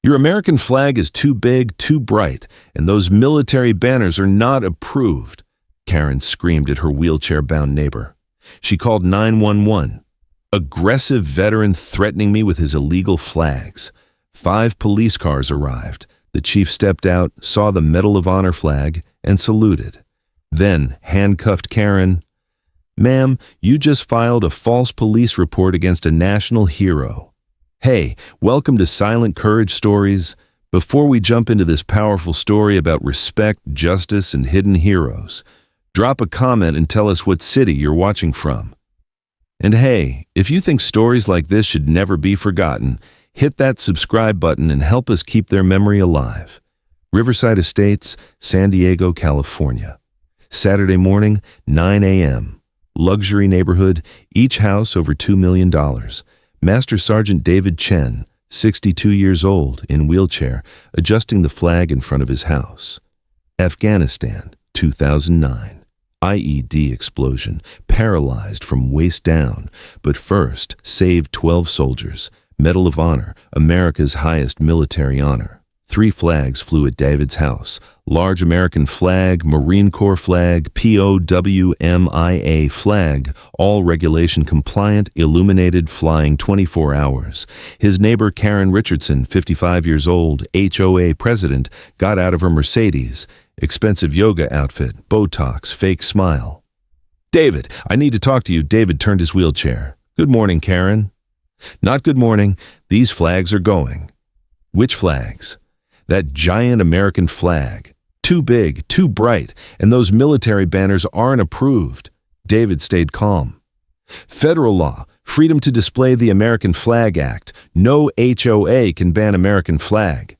Your American flag is too big, too bright, and those military banners are not approved, Karen screamed at her wheelchair-bound neighbor. She called 911. Aggressive veteran threatening me with his illegal flags. 5 police cars arrived. The chief stepped out, saw the Medal of Honor flag, and saluted. Then handcuffed Karen. Ma'am, you just filed a false police report against a national hero. Hey, welcome to Silent Courage Stories. Before we jump into this powerful story about respect, justice, and hidden heroes, drop a comment and tell us what city you're watching from. And hey, if you think stories like this should never be forgotten, hit that subscribe button and help us keep their memory alive. Riverside Estates, San Diego, California. Saturday morning, 9 a.m. Luxury neighborhood, each house over $2 million. Master Sergeant David Chen, 62 years old, in wheelchair, adjusting the flag in front of his house. Afghanistan, 2009. IED explosion, paralyzed from waist down, but first saved 12 soldiers. Medal of Honor, America's highest military honor. 3 flags flew at David's house. Large American flag, Marine Corps flag, POWMIA flag, all regulation compliant, illuminated, flying 24 hours. His neighbor Karen Richardson, 55 years old, HOA president, got out of her Mercedes. Expensive yoga outfit, Botox, fake smile. David, I need to talk to you. David turned his wheelchair. Good morning, Karen. Not good morning. These flags are going. Which flags? That giant American flag. Too big, too bright, and those military banners aren't approved. David stayed calm. Federal law, Freedom to Display the American Flag Act. No HOA can ban American flag.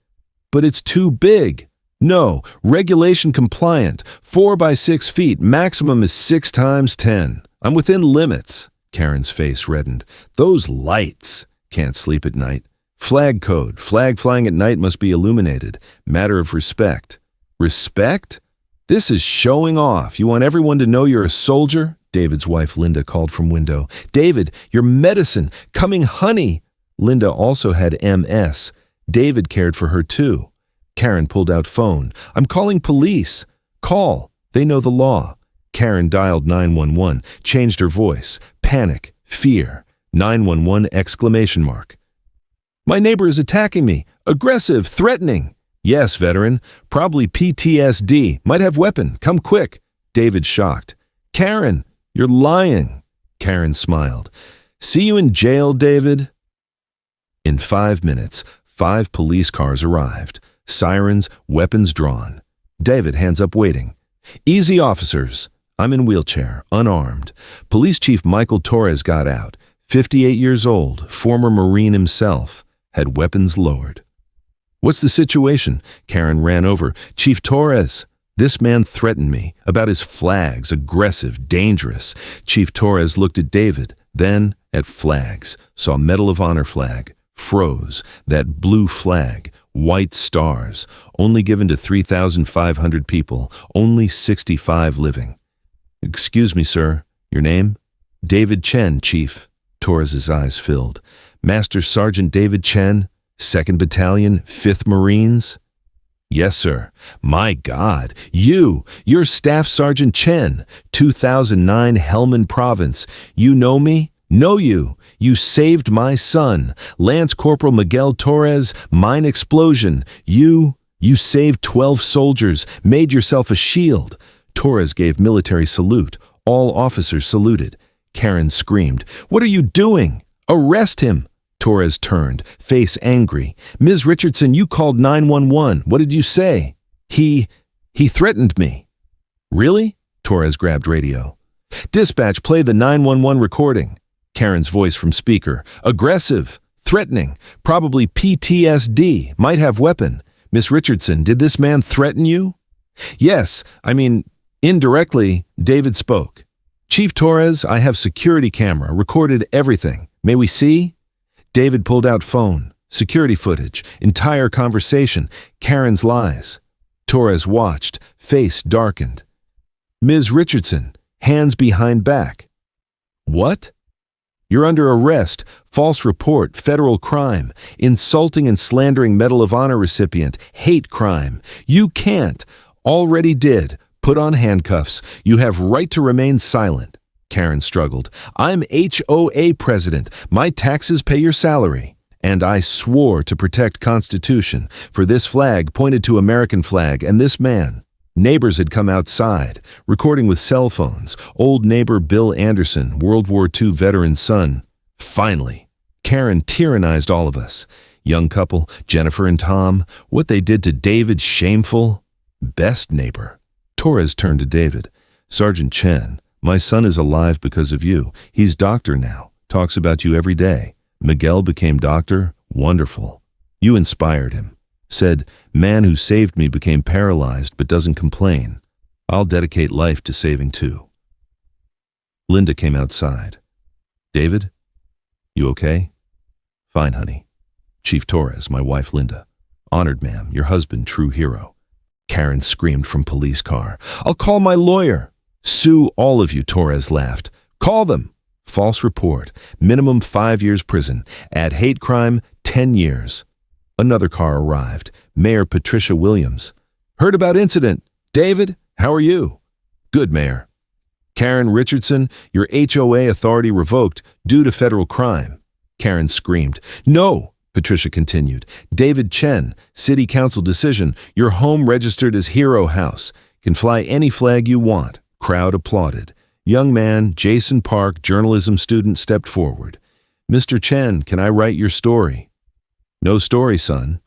But it's too big. No, regulation compliant, 4 by 6 feet, maximum is 6 times 10. I'm within limits. Karen's face reddened. Those lights. Can't sleep at night. Flag code. Flag flying at night must be illuminated. Matter of respect. Respect? This is showing off. You want everyone to know you're a soldier? David's wife Linda called from window. David, your medicine. Coming honey. Linda also had MS. David cared for her too. Karen pulled out phone. I'm calling police. Call. They know the law. Karen dialed 911, changed her voice. Panic, fear. 911 exclamation mark. My neighbor is attacking me. Aggressive, threatening. Yes, veteran. Probably PTSD. Might have weapon. Come quick. David shocked. Karen, you're lying. Karen smiled. See you in jail, David. In 5 minutes, 5 police cars arrived. Sirens, weapons drawn. David, hands up waiting. Easy, officers. I'm in wheelchair, unarmed. Police Chief Michael Torres got out. 58 years old, former Marine himself. Had weapons lowered. What's the situation? Karen ran over. Chief Torres. This man threatened me. About his flags. Aggressive, dangerous. Chief Torres looked at David, then at flags. Saw Medal of Honor flag. Froze. That blue flag. White stars, only given to 3,500 people, only 65 living. Excuse me, sir. Your name? David Chen, Chief. Torres's eyes filled. Master Sergeant David Chen, 2nd Battalion, 5th Marines? Yes, sir. My God, you're Staff Sergeant Chen, 2009 Helmand Province. You know me? Know you. You saved my son. Lance Corporal Miguel Torres, mine explosion. You saved 12 soldiers, made yourself a shield. Torres gave military salute. All officers saluted. Karen screamed, What are you doing? Arrest him. Torres turned, face angry. Ms. Richardson, you called 911. What did you say? He threatened me. Really? Torres grabbed radio. Dispatch, play the 911 recording. Karen's voice from speaker. Aggressive. Threatening. Probably PTSD. Might have weapon. Miss Richardson, did this man threaten you? Yes. Indirectly, David spoke. Chief Torres, I have security camera. Recorded everything. May we see? David pulled out phone. Security footage. Entire conversation. Karen's lies. Torres watched. Face darkened. Ms. Richardson, hands behind back. What? You're under arrest, false report, federal crime, insulting and slandering Medal of Honor recipient, hate crime. You can't. Already did. Put on handcuffs. You have right to remain silent. Karen struggled. I'm HOA president. My taxes pay your salary. And I swore to protect Constitution, for this flag pointed to American flag and this man. Neighbors had come outside, recording with cell phones. Old neighbor Bill Anderson, World War II veteran's son. Finally, Karen tyrannized all of us. Young couple, Jennifer and Tom, what they did to David, shameful. Best neighbor. Torres turned to David. Sergeant Chen, my son is alive because of you. He's doctor now, talks about you every day. Miguel became doctor, wonderful. You inspired him. Said, man who saved me became paralyzed but doesn't complain. I'll dedicate life to saving too. Linda came outside. David, you okay? Fine, honey. Chief Torres, my wife Linda. Honored, ma'am, your husband, true hero. Karen screamed from police car. I'll call my lawyer. Sue all of you, Torres laughed. Call them. False report. Minimum 5 years prison. Add hate crime, 10 years. Another car arrived. Mayor Patricia Williams. Heard about incident. David, how are you? Good, Mayor. Karen Richardson, your HOA authority revoked due to federal crime. Karen screamed. No, Patricia continued. David Chen, City Council decision. Your home registered as Hero House. Can fly any flag you want. Crowd applauded. Young man, Jason Park, journalism student, stepped forward. Mr. Chen, can I write your story? No story, son.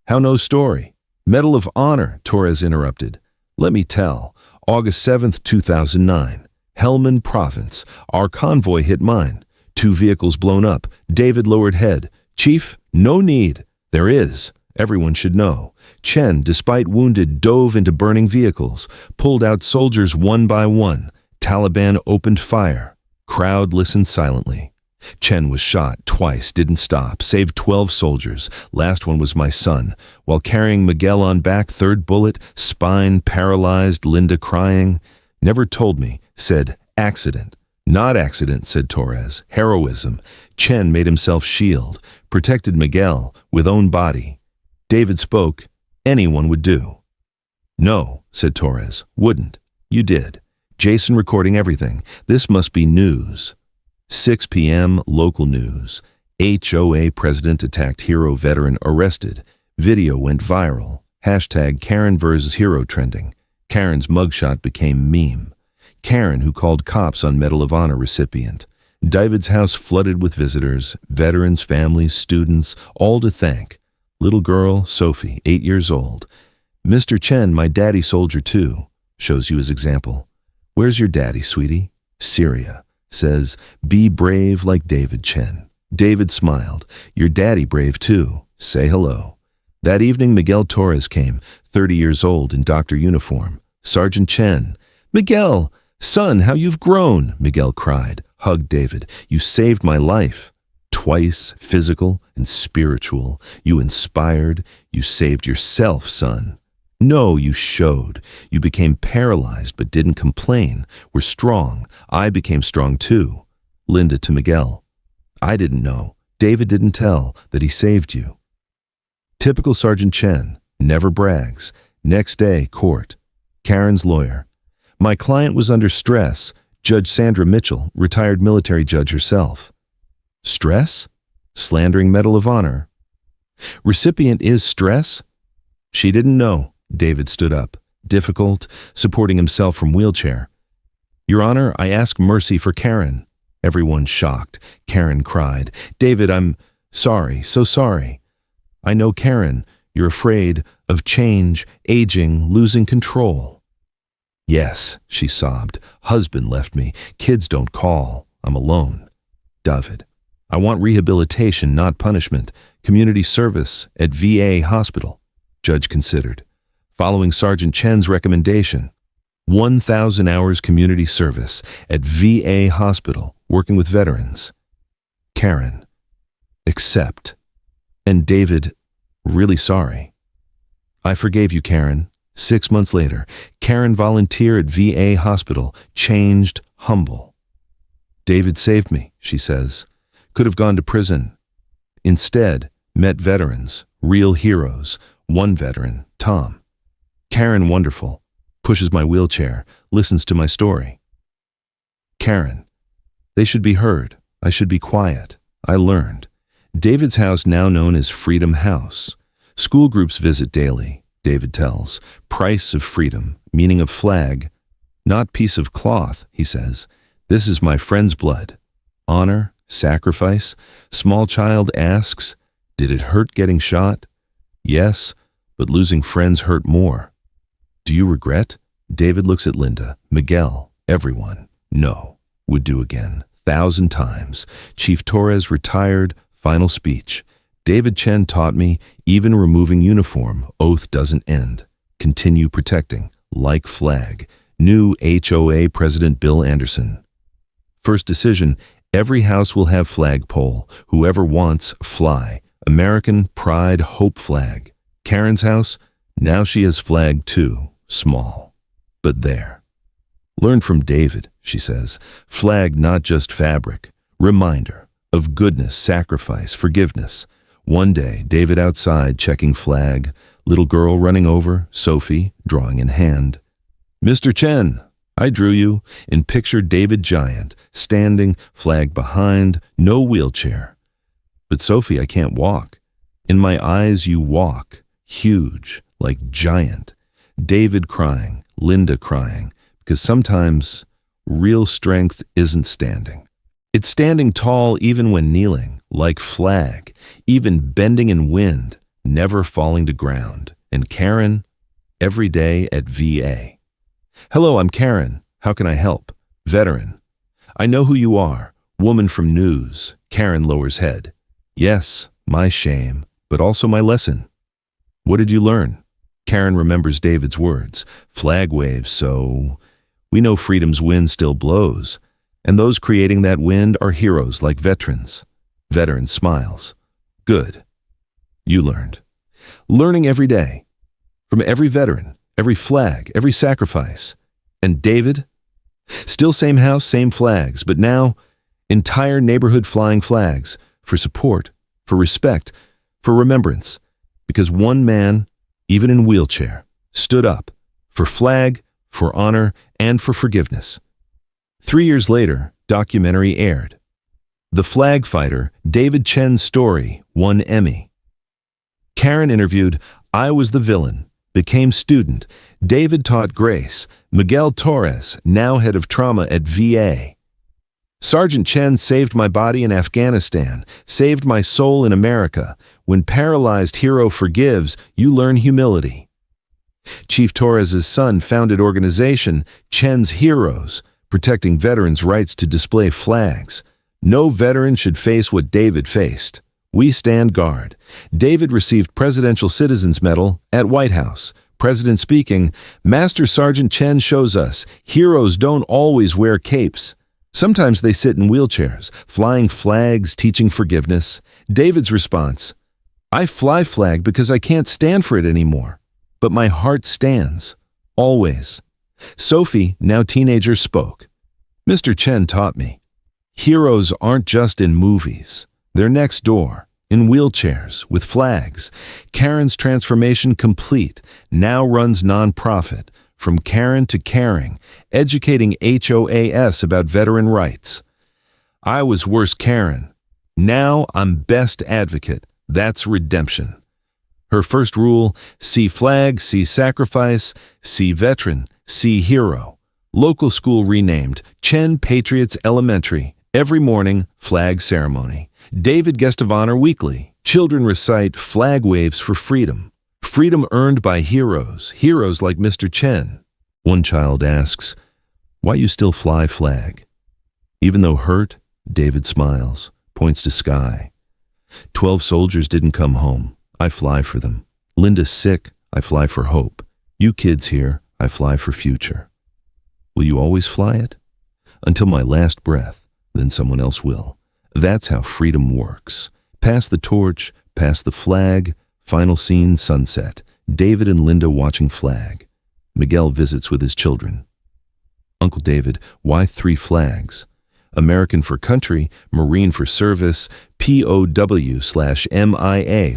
How no story? Medal of Honor, Torres interrupted. Let me tell. August 7th, 2009. Helmand Province. Our convoy hit mine. 2 vehicles blown up. David lowered head. Chief, no need. There is. Everyone should know. Chen, despite wounded, dove into burning vehicles. Pulled out soldiers one by one. Taliban opened fire. Crowd listened silently. Chen was shot twice, didn't stop, saved 12 soldiers. Last one was my son. While carrying Miguel on back, 3rd bullet, spine paralyzed, Linda crying. Never told me, said accident. Not accident, said Torres. Heroism. Chen made himself shield, protected Miguel with own body. David spoke. Anyone would do. No, said Torres. Wouldn't. You did. Jason recording everything. This must be news. 6 p.m. local news. HOA president attacked hero veteran arrested. Video went viral. Hashtag Karen vs. Hero trending. Karen's mugshot became meme. Karen who called cops on Medal of Honor recipient. David's house flooded with visitors, veterans, families, students, all to thank. Little girl, Sophie, 8 years old. Mr. Chen, my daddy soldier too. Shows you his example. Where's your daddy, sweetie? Syria. Says, be brave like David Chen. David smiled. Your daddy brave too. Say hello. That evening, Miguel Torres came, 30 years old in doctor uniform. Sergeant Chen. Miguel, son, how you've grown, Miguel cried. Hugged David. You saved my life. Twice, physical and spiritual. You inspired. You saved yourself, son. No, you showed. You became paralyzed but didn't complain. Were strong. I became strong too. Linda to Miguel. I didn't know. David didn't tell that he saved you. Typical Sergeant Chen. Never brags. Next day, court. Karen's lawyer. My client was under stress. Judge Sandra Mitchell, retired military judge herself. Stress? Slandering Medal of Honor. Recipient is stress? She didn't know. David stood up, difficult, supporting himself from wheelchair. Your Honor, I ask mercy for Karen. Everyone shocked. Karen cried. David, I'm sorry, so sorry. I know, Karen, you're afraid of change, aging, losing control. Yes, she sobbed. Husband left me. Kids don't call. I'm alone. David, I want rehabilitation, not punishment. Community service at VA hospital. Judge considered. Following Sergeant Chen's recommendation, 1,000 hours community service at VA hospital, working with veterans. Karen, accept. And David, really sorry. I forgave you, Karen. 6 months later, Karen volunteer at VA hospital, changed, humble. David saved me, she says. Could have gone to prison. Instead, met veterans, real heroes. One veteran, Tom. Karen, wonderful. Pushes my wheelchair, listens to my story. Karen. They should be heard. I should be quiet. I learned. David's house, now known as Freedom House. School groups visit daily, David tells. Price of freedom, meaning of flag. Not piece of cloth, he says. This is my friend's blood. Honor, sacrifice. Small child asks, did it hurt getting shot? Yes, but losing friends hurt more. Do you regret? David looks at Linda, Miguel, everyone. No, would do again. 1,000 times. Chief Torres retired, final speech. David Chen taught me, even removing uniform, oath doesn't end. Continue protecting, like flag. New HOA President Bill Anderson. First decision, every house will have flagpole. Whoever wants, fly. American Pride Hope flag. Karen's house, now she has flag too, small. But there. Learn from David, she says. Flag not just fabric. Reminder of goodness, sacrifice, forgiveness. One day, David outside checking flag. Little girl running over, Sophie, drawing in hand. Mr. Chen, I drew you, and picture David giant, standing, flag behind, no wheelchair. But Sophie, I can't walk. In my eyes you walk, huge, like giant. David crying, Linda crying, because sometimes real strength isn't standing. It's standing tall even when kneeling, like flag, even bending in wind, never falling to ground. And Karen, every day at VA. Hello, I'm Karen. How can I help? Veteran. I know who you are. Woman from news. Karen lowers head. Yes, my shame, but also my lesson. What did you learn? Karen remembers David's words. Flag waves, so we know freedom's wind still blows. And those creating that wind are heroes like veterans. Veteran smiles. Good. You learned. Learning every day. From every veteran, every flag, every sacrifice. And David? Still same house, same flags, but now entire neighborhood flying flags. For support, for respect, for remembrance. Because one man, even in wheelchair, stood up for flag, for honor, and for forgiveness. 3 years later, documentary aired. The Flag Fighter, David Chen's story, won Emmy. Karen interviewed, I was the villain, became student. David taught grace. Miguel Torres, now head of trauma at VA. Sergeant Chen saved my body in Afghanistan, saved my soul in America. When paralyzed hero forgives, you learn humility. Chief Torres's son founded organization Chen's Heroes, protecting veterans' rights to display flags. No veteran should face what David faced. We stand guard. David received Presidential Citizens Medal at White House. President speaking, Master Sergeant Chen shows us heroes don't always wear capes. Sometimes they sit in wheelchairs, flying flags, teaching forgiveness. David's response, I fly flag because I can't stand for it anymore. But my heart stands, always. Sophie, now teenager, spoke. Mr. Chen taught me. Heroes aren't just in movies. They're next door, in wheelchairs, with flags. Karen's transformation complete, now runs nonprofit. From Karen to Caring, educating HOAS about veteran rights. I was worse Karen. Now I'm best advocate. That's redemption. Her first rule, see flag, see sacrifice, see veteran, see hero. Local school renamed Chen Patriots Elementary. Every morning, flag ceremony. David Guest of Honor weekly. Children recite flag waves for freedom. Freedom earned by heroes, heroes like Mr. Chen. One child asks, why you still fly flag? Even though hurt, David smiles, points to sky. 12 soldiers didn't come home. I fly for them. Linda's sick. I fly for hope. You kids here, I fly for future. Will you always fly it? Until my last breath, then someone else will. That's how freedom works. Pass the torch, pass the flag. Final scene, sunset. David and Linda watching flag. Miguel visits with his children. Uncle David, why 3 flags? American for country, Marine for service, POW/MIA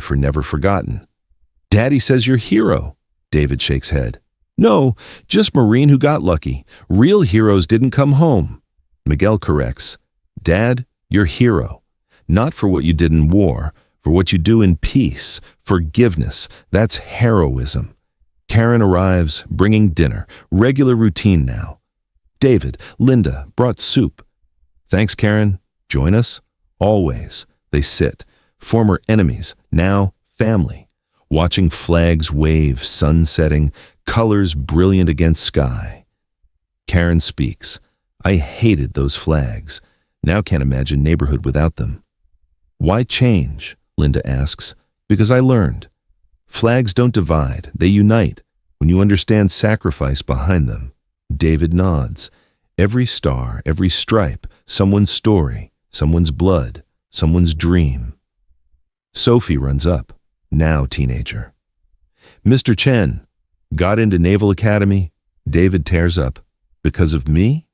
for never forgotten. Daddy says you're hero. David shakes head. No, just Marine who got lucky. Real heroes didn't come home. Miguel corrects. Dad, you're hero. Not for what you did in war, for what you do in peace. Forgiveness, that's heroism. Karen arrives, bringing dinner. Regular routine now. David, Linda, brought soup. Thanks, Karen. Join us? Always. They sit. Former enemies, now family. Watching flags wave, sun setting, colors brilliant against sky. Karen speaks. I hated those flags. Now can't imagine neighborhood without them. Why change? Linda asks. Because I learned. Flags don't divide, they unite, when you understand sacrifice behind them. David nods. Every star, every stripe, someone's story, someone's blood, someone's dream. Sophie runs up, now teenager. Mr. Chen, got into Naval Academy? David tears up. Because of me?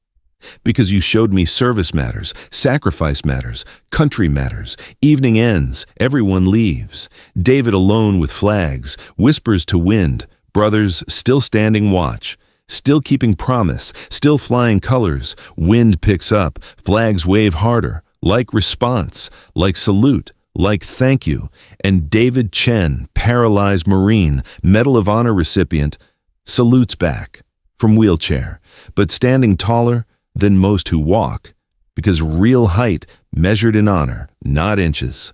Because you showed me service matters, sacrifice matters, country matters, evening ends, everyone leaves. David alone with flags, whispers to wind, brothers still standing watch, still keeping promise, still flying colors, wind picks up, flags wave harder, like response, like salute, like thank you, and David Chen, paralyzed Marine, Medal of Honor recipient, salutes back, from wheelchair, but standing taller than most who walk, because real height measured in honor, not inches.